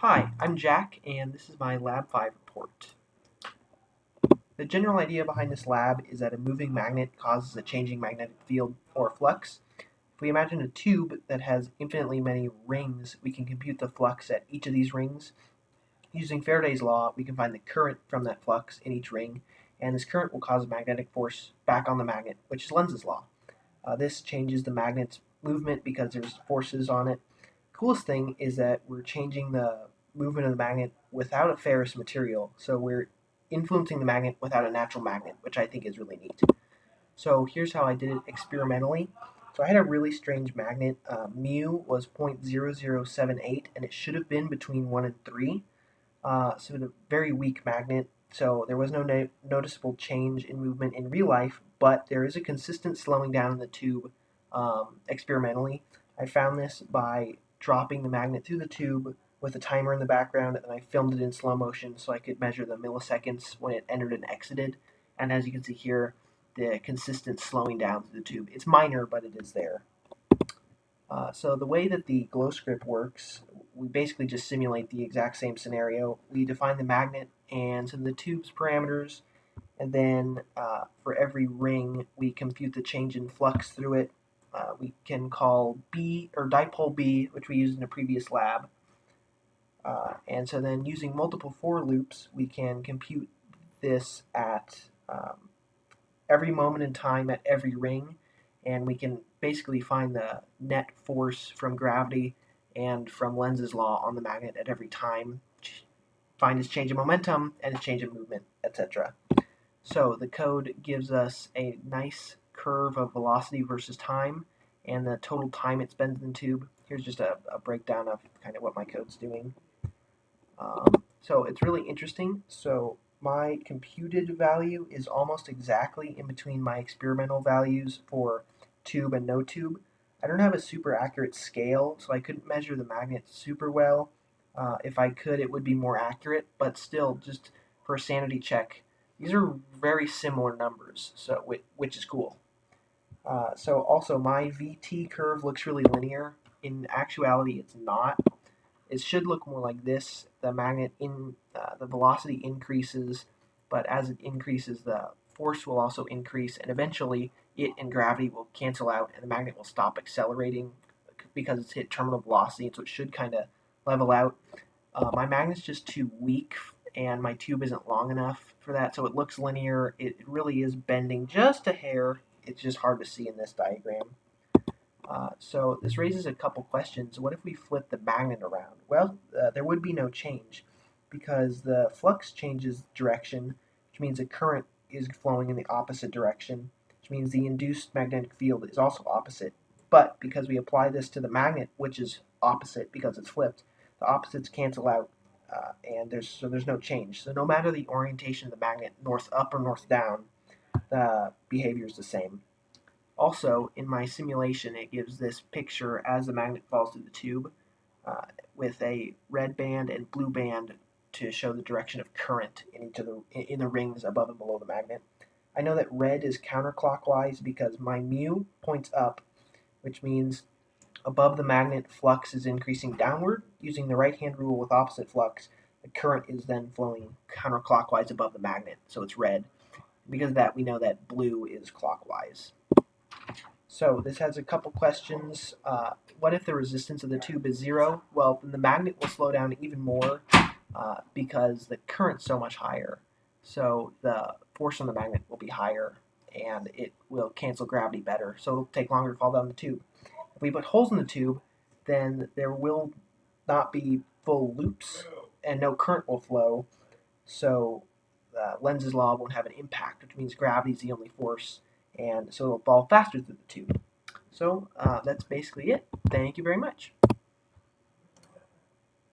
Hi, I'm Jack, and this is my Lab 5 report. The general idea behind this lab is that a moving magnet causes a changing magnetic field or flux. If we imagine a tube that has infinitely many rings, we can compute the flux at each of these rings. Using Faraday's law, we can find the current from that flux in each ring, and this current will cause a magnetic force back on the magnet, which is Lenz's law. This changes the magnet's movement because there's forces on it. Coolest thing is that we're changing the movement of the magnet without a ferrous material, so we're influencing the magnet without a natural magnet, which I think is really neat. So here's how I did it experimentally. So I had a really strange magnet. Mu was 0.0078, and it should have been between 1 and 3. So a very weak magnet. So there was no noticeable change in movement in real life, but there is a consistent slowing down in the tube experimentally. I found this by dropping the magnet through the tube with a timer in the background, and I filmed it in slow motion so I could measure the milliseconds when it entered and exited. And as you can see here, the consistent slowing down through the tube. It's minor, but it is there. So the way that the glow script works, we basically just simulate the exact same scenario. We define the magnet and some of the tube's parameters, and then for every ring, we compute the change in flux through it. We can call B, or dipole B, which we used in a previous lab. And so then using multiple for loops, we can compute this at every moment in time at every ring, and we can basically find the net force from gravity and from Lenz's law on the magnet at every time, find its change in momentum and its change in movement, etc. So the code gives us a nice curve of velocity versus time and the total time it spends in the tube. Here's just a breakdown of kind of what my code's doing. So it's really interesting. So my computed value is almost exactly in between my experimental values for tube and no tube. I don't have a super accurate scale, so I couldn't measure the magnet super well. If I could, it would be more accurate, but still, just for a sanity check, these are very similar numbers, so which is cool. So also, my VT curve looks really linear. In actuality, it's not. It should look more like this. The magnet the velocity increases, but as it increases, the force will also increase, and eventually it and gravity will cancel out, and the magnet will stop accelerating because it's hit terminal velocity, so it should kind of level out. My magnet's just too weak, and my tube isn't long enough for that, so it looks linear. It really is bending just a hair. It's just hard to see in this diagram. So this raises a couple questions. What if we flip the magnet around? Well, there would be no change because the flux changes direction, which means the current is flowing in the opposite direction, which means the induced magnetic field is also opposite. But because we apply this to the magnet, which is opposite because it's flipped, the opposites cancel out, and there's no change. So no matter the orientation of the magnet, north up or north down, the behavior is the same. Also, in my simulation, it gives this picture as the magnet falls through the tube with a red band and blue band to show the direction of current in each of the rings above and below the magnet. I know that red is counterclockwise because my mu points up, which means above the magnet, flux is increasing downward. Using the right-hand rule with opposite flux, the current is then flowing counterclockwise above the magnet, so it's red. Because of that, we know that blue is clockwise. So this has a couple questions. What if the resistance of the tube is 0? Well, then the magnet will slow down even more because the current's so much higher. So the force on the magnet will be higher and it will cancel gravity better. So it'll take longer to fall down the tube. If we put holes in the tube, then there will not be full loops and no current will flow. So Lenz's law won't have an impact, which means gravity is the only force, and so it'll fall faster through the tube. So that's basically it. Thank you very much.